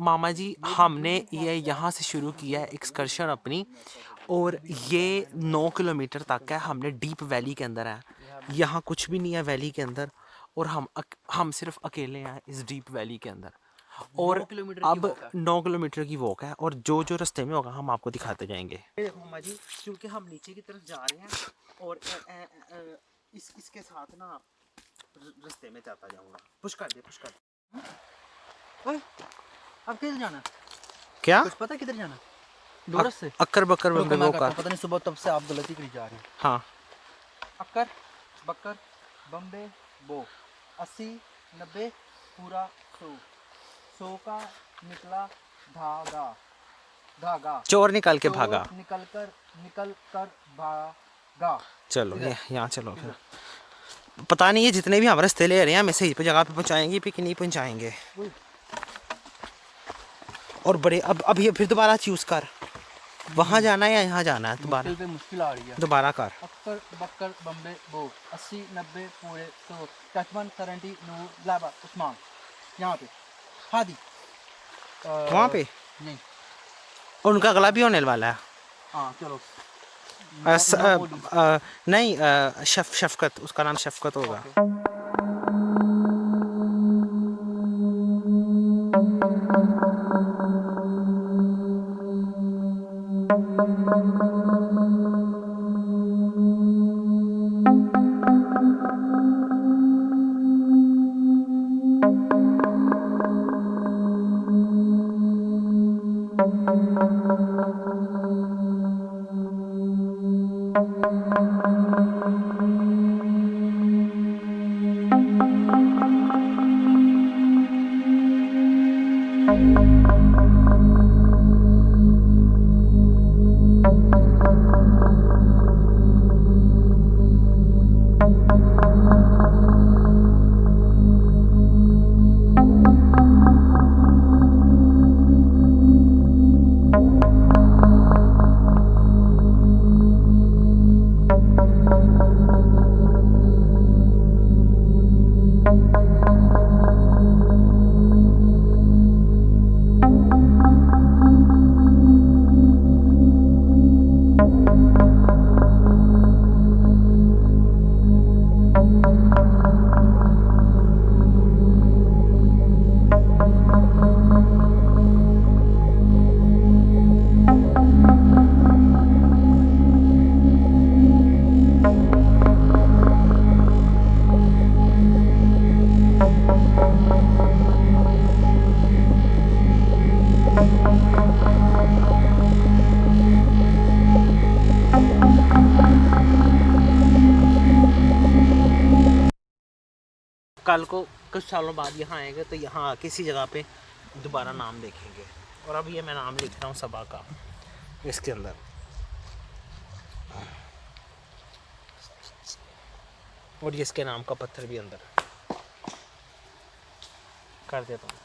मामा जी हमने ये यहाँ से शुरू किया है एक्सकर्शन अपनी, और ये 9 किलोमीटर तक है। हमने डीप वैली के अंदर है, यहाँ कुछ भी नहीं है वैली के अंदर, और हम सिर्फ अकेले हैं इस डीप वैली के अंदर। और अब 9 किलोमीटर की वॉक है, और जो जो रास्ते में होगा हम आपको दिखाते जाएंगे। मामा जी क्योंकि हम नीचे की तरफ जा रहे हैं, और इसके साथ ना रास्ते में जाता जाऊंगा। पुश कर दे, पुश कर दे। ओए अब किधर जाना? क्या कुछ पता किधर जाना? डोरस से अक्कर बकर बम्बे वो का पता नहीं, सुबह तब से आप गलती करी जा रहे हैं। हाँ, अक्कर बकर बम्बे बो 80 90 पूरा 100 100 का निकला धागा धागा चोर निकल के भागा। निकल कर भागा। चलो ये यहाँ चलो फिर। पता नहीं ये जितने भी हम रास्ते ले रहे हैं हमें सही पे जगह पे पहुँचाएंगे कि नहीं पहुँचाएंगे। और बड़े अब ये फिर दोबारा चूज कर, वहाँ जाना है या यहाँ जाना है दोबारा? मुश्किल आ रही है। दोबारा कर। अक्कर बक्कर बम्बे बो 80 90 पूरे 100 टचमन 70 नूर लाबा उस्मान। यहाँ पे हादी वहाँ पे नहीं, और उनका गला भी होने वाला है। हाँ चलो। नहीं शफकत, उसका नाम शफकत होगा। कल को कुछ सालों बाद यहाँ आएंगे तो यहाँ किसी जगह पे दोबारा नाम देखेंगे। और अब ये मैं नाम लिख रहा हूँ सभा का इसके अंदर। और ये इसके नाम का पत्थर भी अंदर कर देता हूँ।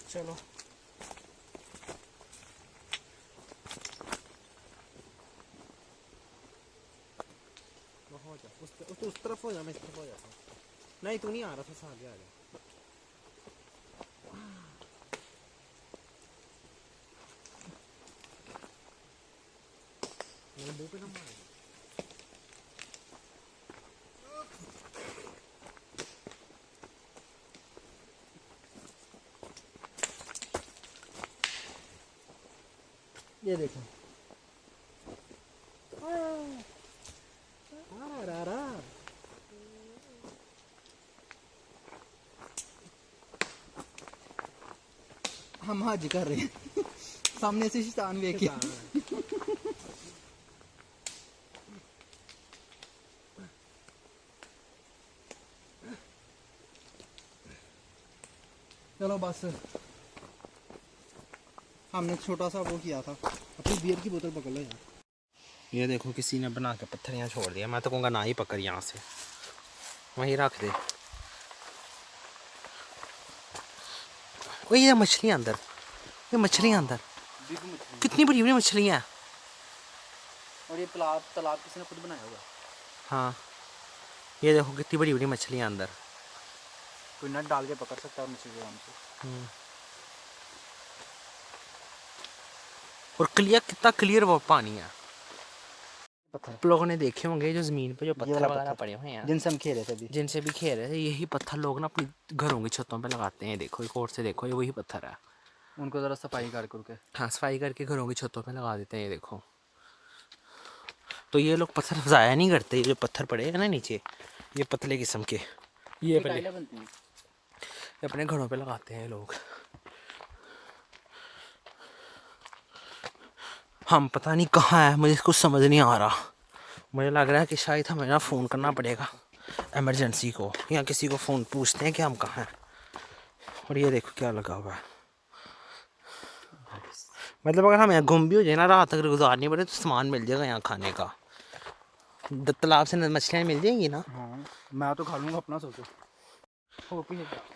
चलो हो जा, उस तरफ हो जा, मैं इस तरफ हो जाता हूँ। नहीं तू नहीं आ रहा था, आगे आ जा। मुंह पे ना मार। ये देखो हम हज कर रहे हैं सामने से शैतान देख के। चलो बस, हमने छोटा सा वो किया था। अपनी बियर की बोतल पकड़ लो यार। ये देखो किसी ने बना के पत्थर यहाँ छोड़ दिया। मैं तो कहूँगा ना ही पकड़, यहाँ से वहीं रख दे। ये मछलियाँ अंदर, ये मछलियाँ अंदर, कितनी बड़ी बड़ी मछलियाँ। और ये तालाब किसी ने खुद बनाया होगा। हाँ ये देखो कितनी बड़ी बड़ी मछलियाँ अंदर। कोई नट डाल के पकड़ सकता है मछली को आराम से। और क्लियर, कितना क्लियर वो पानी है। पत्थर आप लोगों ने देखे होंगे जो ज़मीन पे जो ये पत्थर वाला वगैरह पत्थर पड़े हुए हैं, जिनसे हम खेल रहे थे अभी। जिनसे भी खेल रहे थे, यही पत्थर लोग ना अपनी घरों की छतों पे लगाते हैं। देखो एक और से देखो, ये वही पत्थर है। उनको ज़रा सफाई कर करके। हाँ, सफाई करके घरों की छतों पे लगा देते हैं, ये देखो। तो ये लोग पत्थर ज़ाया नहीं करते, ये जो पत्थर पड़े हैं ना नीचे, ये पतले किस्म के, ये पहले टाइलें बनती हैं। ये अपने घरों पे लगाते हैं लोग। हम पता नहीं कहाँ है, मुझे कुछ समझ नहीं आ रहा। मुझे लग रहा है कि शायद हमें ना फ़ोन करना पड़ेगा इमरजेंसी को, या किसी को फ़ोन पूछते हैं कि हम कहाँ हैं। और ये देखो क्या लगा हुआ है। मतलब अगर हम यहाँ गुम भी हो जाए ना, रात अगर गुजारनी पड़े, तो सामान मिल जाएगा यहाँ खाने का। तालाब से मछलियाँ मिल जाएंगी ना। हाँ मैं तो खा लूँगा अपना, सोचो।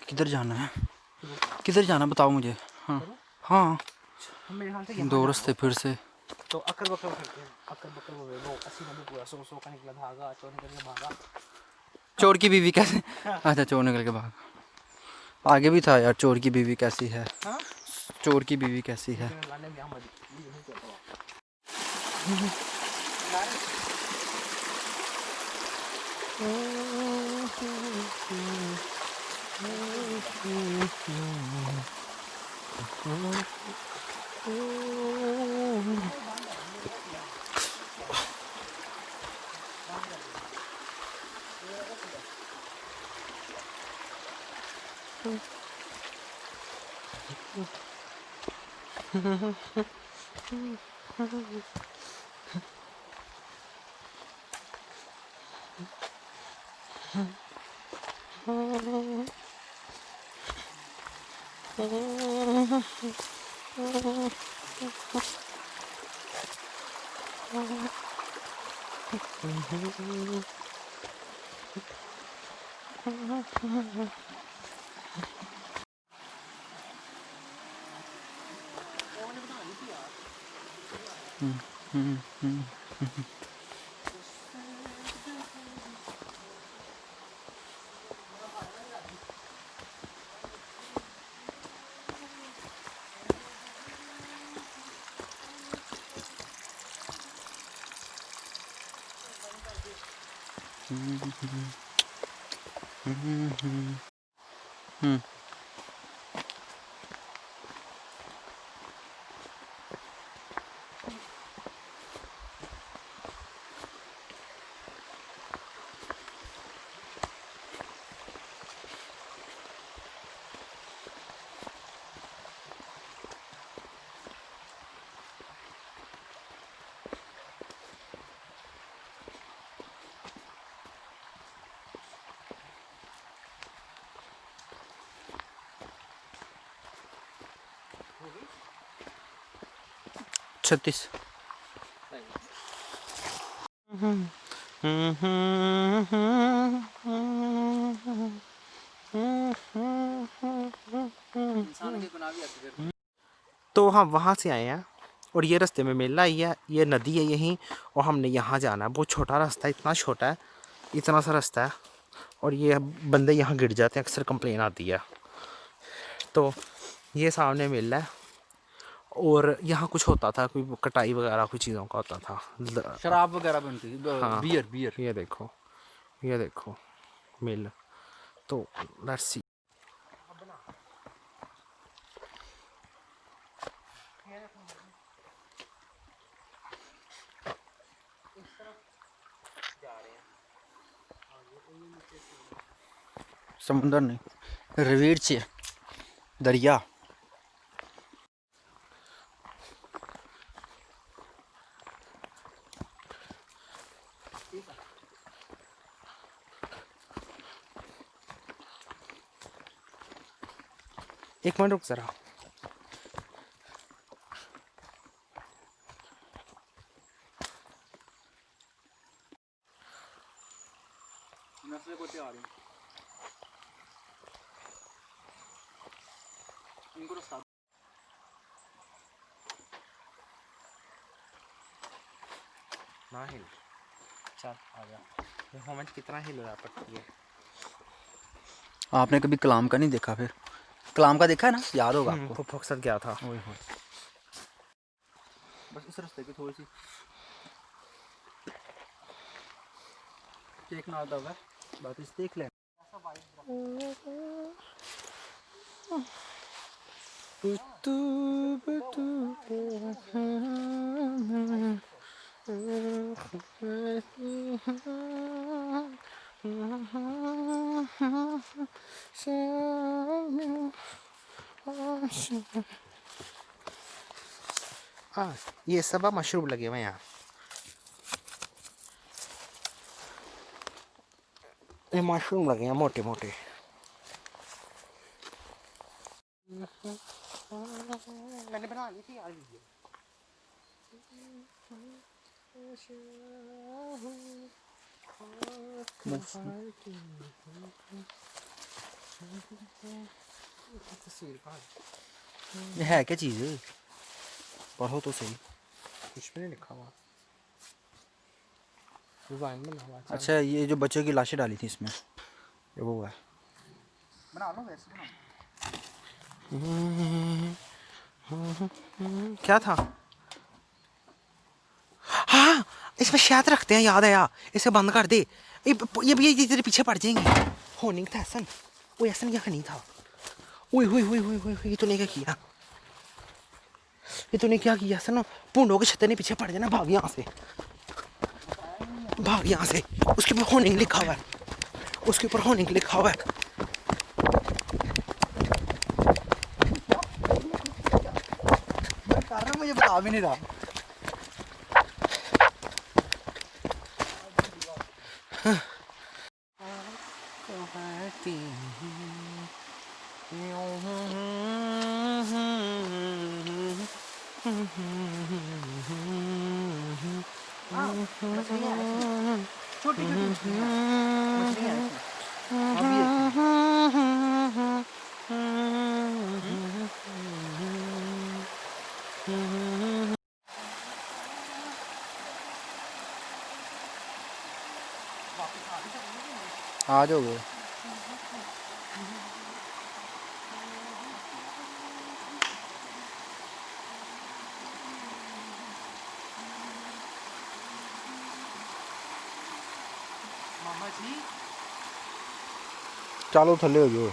किधर जाना है, किधर जाना बताओ मुझे। हाँ हाँ, मेरे ख्याल से दो रास्ते फिर से। तो अक्कर बक्कर करते हैं, अक्कर बक्कर वो 80-90 पूरा 100 का निकला धागा, चोर निकल के भागा। चोर की बीवी कैसे, अच्छा चोर निकल के भाग। आगे भी था यार, चोर की बीवी कैसी है, हाँ, चोर की बीवी कैसी है। छत्तीस। तो हम वहाँ से आए हैं, और ये रास्ते में मेला आई है, ये नदी है यहीं, और हमने यहाँ जाना है। बहुत छोटा रास्ता है, इतना छोटा है, इतना सा रास्ता है, और ये बंदे यहाँ गिर जाते हैं, अक्सर कंप्लेन आती है। तो ये सामने मेला है, और यहाँ कुछ होता था, कोई कटाई वगैरह कुछ चीज़ों का होता था। शराब वगैरह बनती थी, हाँ, बियर बियर। ये देखो, ये देखो मिल। तो लेट्स सी। समुंदर नहीं, रवीर से दरिया। एक मिनट रुक जरा। ना हिल, चल आ जा। ये मोमेंट कितना हिल रहा है पट्टी है। आपने कभी कलाम का नहीं देखा फिर? कलाम का देखा है ना, याद होगा आपको। फुफ्फो के साथ गया था। ओए होए। बस इस रास्ते की थोड़ी सी एक ना आता हुआ बात इस देख लें। हाँ, ये सब मशरूम लगे हुए हैं यहाँ। ये मशरूम लगे हैं मोटे मोटे। मैंने बना ली थी यार वीडियो। ये है क्या चीज़? पढ़ो तो सही। कुछ भी नहीं लिखा हुआ। डिजाइन बना हुआ। अच्छा, ये जो बच्चों की लाशें डाली थी इसमें, ये वो है। बना लो वैसे बना। क्या था? हाँ, इसमें शायद रखते हैं, याद आया। इसे बंद कर दे। ये तेरे पीछे पड़ जाएंगे। होनिंग था हसन। वो हसन यहाँ नहीं था। ओए होए होए होए होए, ये तूने क्या किया? ये तूने क्या किया हसन? पूंडों के छत्ते ने पीछे पड़ जाना। भाग यहाँ से, भाग यहाँ से। उसके ऊपर होनिंग लिखा हुआ है। उसके ऊपर होनिंग लिखा हुआ है। कर रहा मुझे बता भी नहीं रहा। छोटी छोटी मछलियाँ हैं इसमें। अब ये आ जाओगे। मामा जी चलो थले हो जाओ।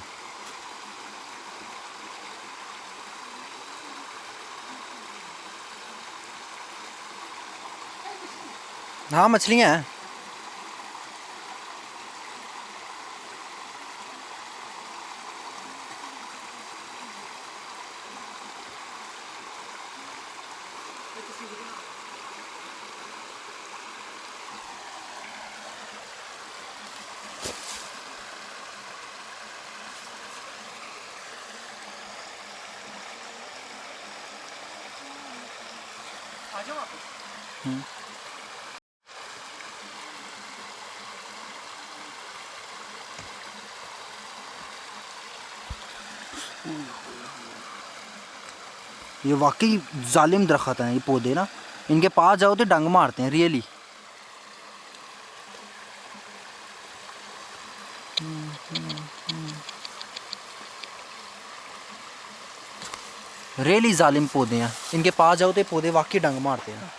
हाँ, मछलियाँ हैं। आ जाओ वापस। ये वाकई जालिम दरख्त हैं ये पौधे ना। इनके पास जाओ तो डंग मारते हैं रियली। रियली जालिम पौधे हैं। इनके पास जाओ तो पौधे वाकई डंग मारते हैं।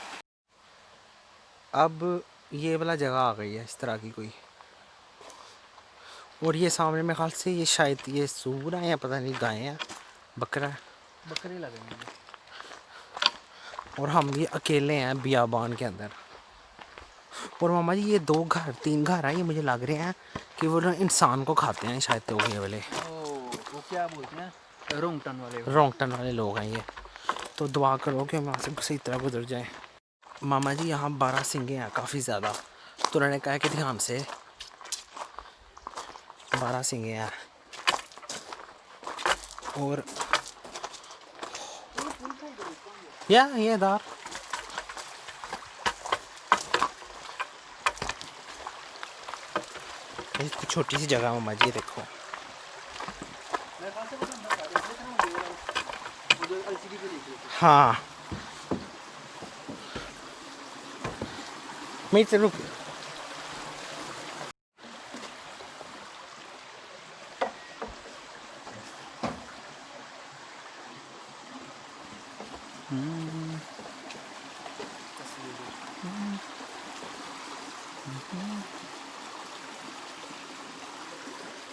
अब ये वाला जगह आ गई है इस तरह की कोई। और ये सामने मेरे ख्याल से ये शायद ये सूर है या पता नहीं गाय है, बकरा है। बकरे लगेंगे। और हम ये अकेले हैं बियाबान के अंदर। और मामा जी ये 2 घर 3 घर हैं, ये मुझे लग रहे हैं कि वो ना इंसान को खाते हैं शायद। तो ये वाले वो क्या बोलते हैं, रोंगटन वाले। रोंगटन वाले लोग हैं ये। तो दुआ करो कि हम वहाँ से सही तरह गुजर जाए। मामा जी यहाँ 12 सिंगे हैं काफ़ी ज़्यादा। तो उन्होंने कहा कि ध्यान से 12 सिंगे हैं। और ये दार छोटी सी जगह मामा जी देखो। हाँ मैं चलूँ।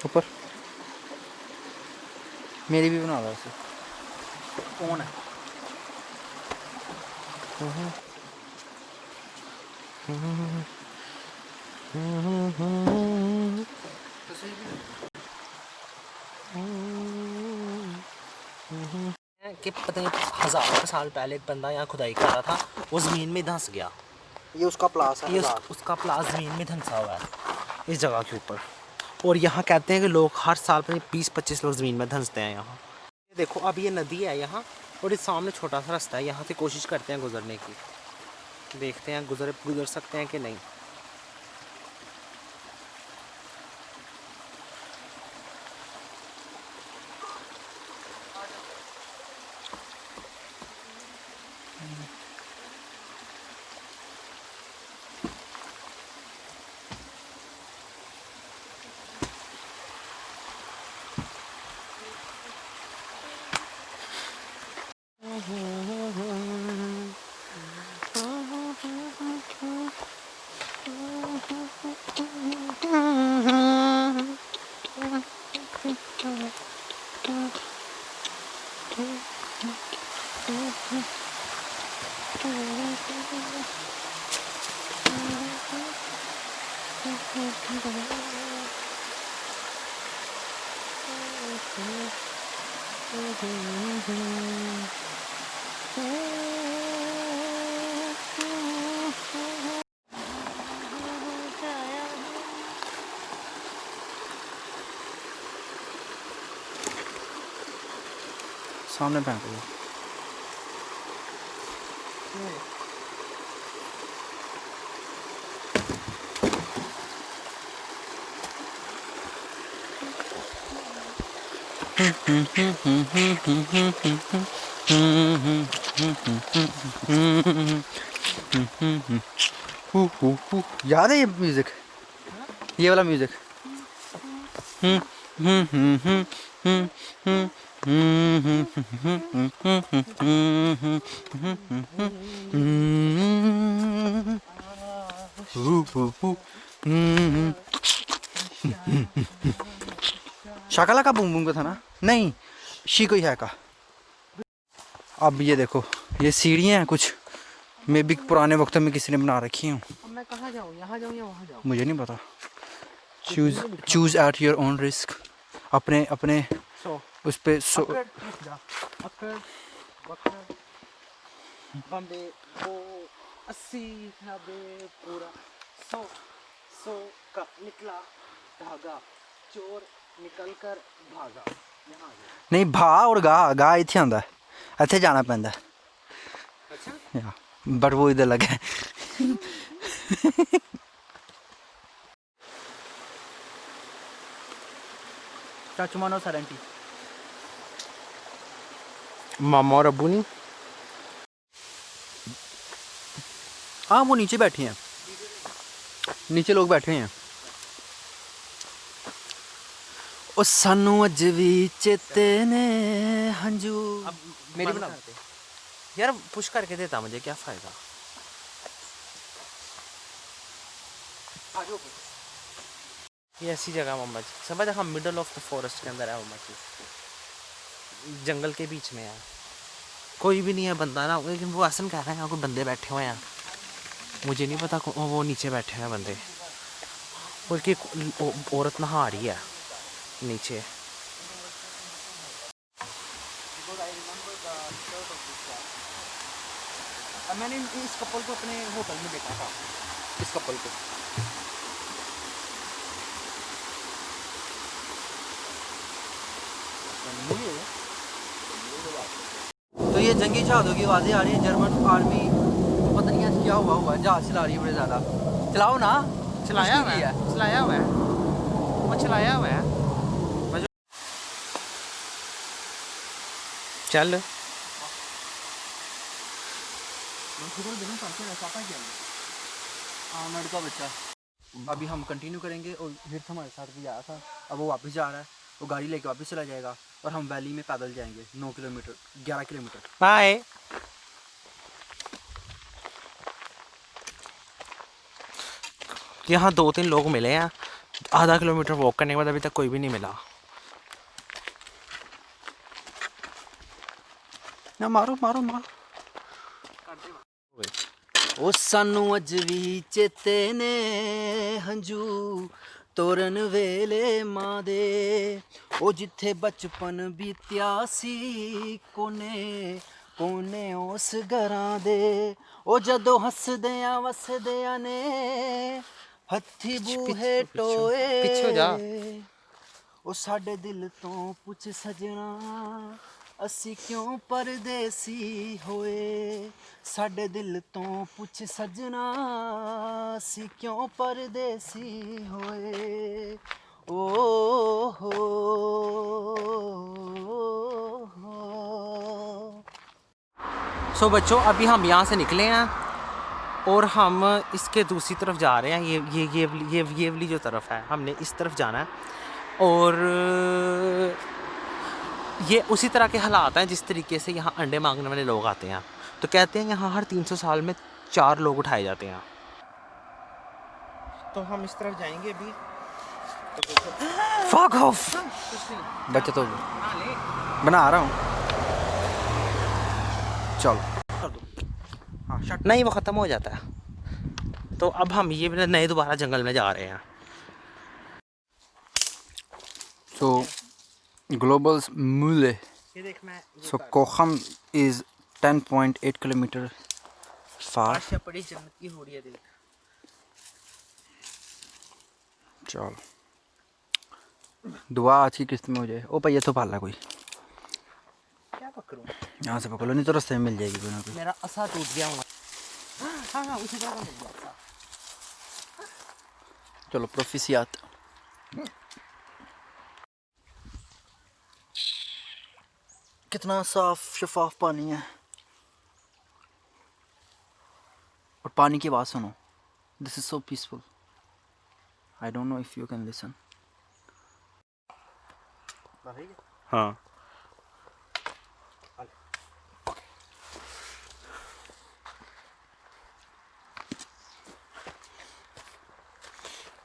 ऊपर मेरी भी बना दो ऐसे। कौन है? कि पता नहीं हज़ारों साल पहले एक बंदा यहाँ खुदाई कर रहा था, वो ज़मीन में धंस गया। ये उसका प्लास है। ये उसका प्लास ज़मीन में धंसा हुआ है इस जगह के ऊपर। और यहाँ कहते हैं कि लोग हर साल में 20-25 लोग ज़मीन में धंसते हैं यहाँ। देखो अब ये नदी है यहाँ, और इस सामने छोटा सा रास्ता है, यहाँ से कोशिश करते हैं गुजरने की, देखते हैं गुजर सकते हैं कि नहीं। सामने फेंक दो। याद है ये म्यूजिक, ये वाला म्यूजिक? शाकाला का बूम बूम का था ना? नहीं, शी कोई है का। अब ये देखो, ये सीढ़ियाँ हैं कुछ, मे भी पुराने वक्त में किसी ने बना रखी हूँ। अब मैं कहाँ जाऊँ, यहाँ जाऊँ या वहाँ जाऊँ? मुझे नहीं पता। Choose at your own risk. अपने अपने उस पे अक्कड़ बक्कड़ बम्बे वो 80 90 पूरा 100 का निकला धागा, चोर निकल कर भागा। यहाँ नहीं, भा और गा इतने आंदा है, इतने जाना पैंदा है। अच्छा, बट वो इधर लगा है। चाचुमानो सरेंटी मामा और अबू नहीं। हाँ, वो नीचे बैठे हैं, नीचे लोग बैठे हैं। ओ सानू अज भी चेते ने हंजू। मेरी बना यार पुश करके देता मुझे, क्या फ़ायदा। ये ऐसी जगह मम्मा जी, समझ, हम मिडल ऑफ द फॉरेस्ट के अंदर है मम्मा जी, जंगल के बीच में है, कोई भी नहीं है बंदा ना, लेकिन वो ऐसा कह रहे हैं यहाँ कोई बंदे बैठे हुए हैं। मुझे नहीं पता वो नीचे बैठे हैं बंदे, बल्कि औरत नहा रही है नीचे। मैंने इस कपल को अपने होटल में देखा था, इस कपल को। तो ये जंगी जहाज़ों की आवाज़ें आ रही हैं। जर्मन आर्मी पता नहीं ऐसे क्या हुआ है, जहाज़ चला रही है बड़े ज़्यादा। चलाओ ना, चलाया हुआ है, चलाया हुआ है, वो चलाया हुआ है। चल का बच्चा। अभी हम कंटिन्यू करेंगे और फिर हमारे साथ भी आया था, अब वो वापस जा रहा है, वो गाड़ी लेके वापस चला जाएगा और हम वैली में पैदल जाएंगे 9 किलोमीटर 11 किलोमीटर। बाय। यहाँ 2-3 लोग मिले हैं, आधा किलोमीटर वॉक करने के बाद अभी तक कोई भी नहीं मिला। ना मारो मारो मारो। ओ सानू अज भी चेते ने हंजू तोरन वेले मां दे, ओ जिथे बचपन बीत्या सी कोने कोने उस घरां दे, ओ जदों हसदियां वसदियां ने हत्थी बूहे टोए, पीछे हो जा। ओ साडे दिल तो पुछ सजना असी क्यों परदेसी होए, साडे दिल तो पुछ सजना असी क्यों परदेसी होए। ओ हो सो बच्चों अभी हम यहाँ से निकले हैं और हम इसके दूसरी तरफ जा रहे हैं। ये वाली जो तरफ है हमने इस तरफ जाना है, और ये उसी तरह के हालात हैं जिस तरीके से यहाँ अंडे मांगने वाले लोग आते हैं। तो कहते हैं यहाँ हर 300 साल में 4 लोग उठाए जाते हैं। तो हम इस तरफ जाएंगे अभी। फक ऑफ, बच्चे तो बना रहा हूँ। चलो हाँ शट। नहीं वो ख़त्म हो जाता है। तो अब हम ये नए दोबारा जंगल में जा रहे हैं। So Global's Mule. ये देख मैं So Kocham is 10.8 kilometer far. आशा बड़ी जन्नत की हो रही है देख। चल दुआ आज की किस्त में हो जाए। ओ भैया तो पाला कोई क्या पकड़ूं? यहाँ से पकड़ लो, नहीं तो रास्ते में मिल जाएगी कोई ना कोई। मेरा असा टूट गया हुआ। हाँ हाँ उसी जगह मिल गया असा। चलो प्रोफिसियात। कितना साफ शफाफ पानी है, और पानी की आवाज़ सुनो। This is so peaceful. I don't know if you can listen. हाँ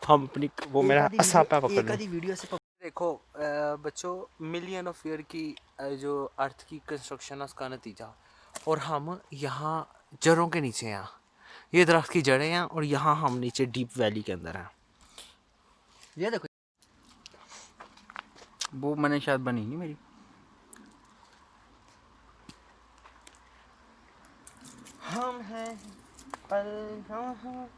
हम अपनी वो मेरा असा पे पकड़ लें। वीडियो से देखो बच्चों, मिलियन ऑफ ईयर की जो अर्थ की कंस्ट्रक्शन है उसका नतीजा। और हम यहाँ जड़ों के नीचे हैं। ये दरख्त की जड़ें हैं और यहाँ हम नीचे डीप वैली के अंदर हैं। ये देखो, वो मैंने शायद बनी नहीं मेरी। हम हैं पल कहाँ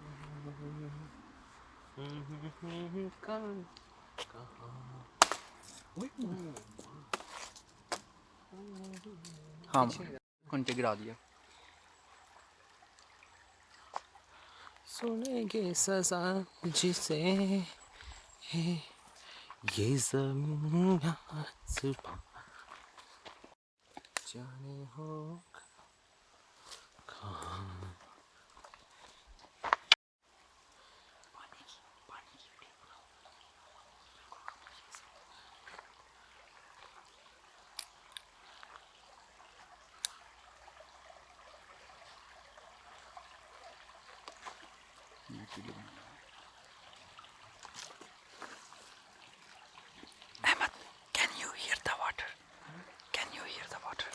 कल हाँ घंटे गिरा दिया। सुनेंगे सजा जिसे ये ज़मीन आसमां जाने हो कहाँ। Ahmed, can you hear the water? Can you hear the water?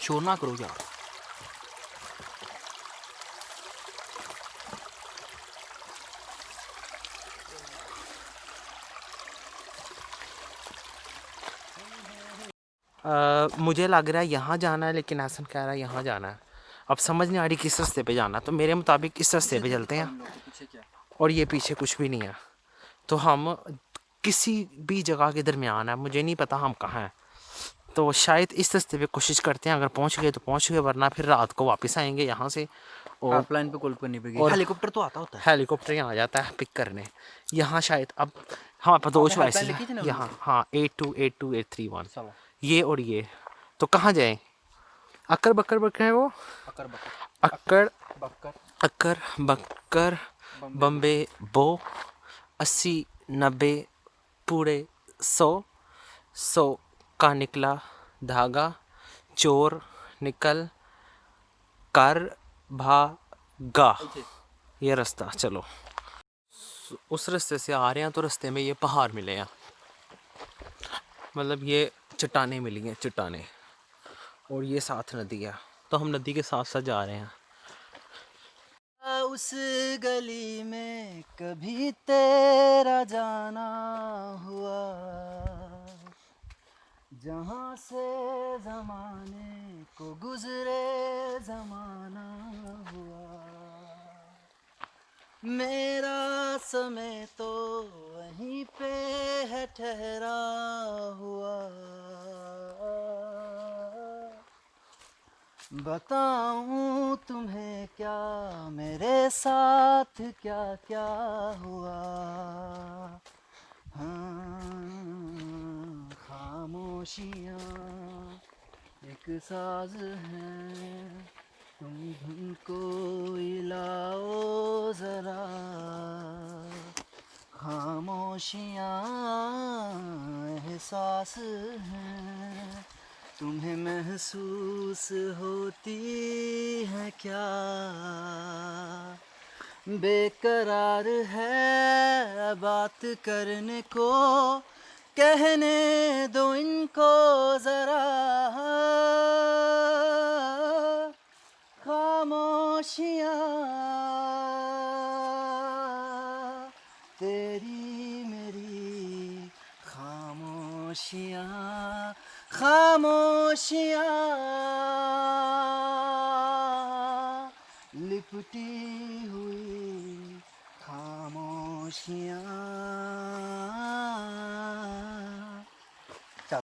शोर ना करो यार। मुझे लग रहा है यहाँ जाना है, लेकिन हसन कह रहा है यहाँ जाना है। अब समझ नहीं आ रही किस रास्ते पे जाना। तो मेरे मुताबिक इस रास्ते पे चलते हैं। और ये पीछे कुछ भी नहीं है, तो हम किसी भी जगह के दरमियान है। मुझे नहीं पता हम कहाँ हैं। तो शायद इस रास्ते पे कोशिश करते हैं। अगर पहुँच गए तो पहुँच गए, वरना फिर रात को वापस आएंगे यहाँ से। और ऑफलाइन पे कॉल करनी पड़ेगी। और हेलीकॉप्टर तो आता होता है। हेलीकॉप्टर यहाँ आ जाता है पिक करने। यहाँ शायद अब हमारे पास 2 चॉइस लिखी थी ना है यहाँ। हाँ 82828131 चलो ये और ये। तो कहाँ जाएं? अक्कर बक्कर बक्कर है वो। अकर बकर अक्कर बकर अक्कर बक्कर बम्बे बो 80 90 पूरे 100, 100 का निकला धागा, चोर निकल कर भागा। ये रास्ता, चलो उस रास्ते से आ रहे हैं तो रास्ते में ये पहाड़ मिले हैं, मतलब ये चट्टानें मिली हैं, चट्टानें, और ये साथ नदी है, तो हम नदी के साथ साथ जा रहे हैं। उस गली में कभी तेरा जाना हुआ, जहाँ से जमाने को गुजरे जमाना हुआ, मेरा समय तो वहीं पे है ठहरा हुआ। बताऊं तुम्हें क्या मेरे साथ क्या क्या हुआ। हाँ, खामोशियाँ एक साज है, तुम धुन को हिलाओ जरा। खामोशियाँ एहसास हैं, तुम्हें महसूस होती है क्या। बेकरार है बात करने को, कहने दो इनको जरा। खामोशियाँ तेरी मेरी खामोशियाँ, खामोशियाँ लिपटी हुई खामोशियाँ।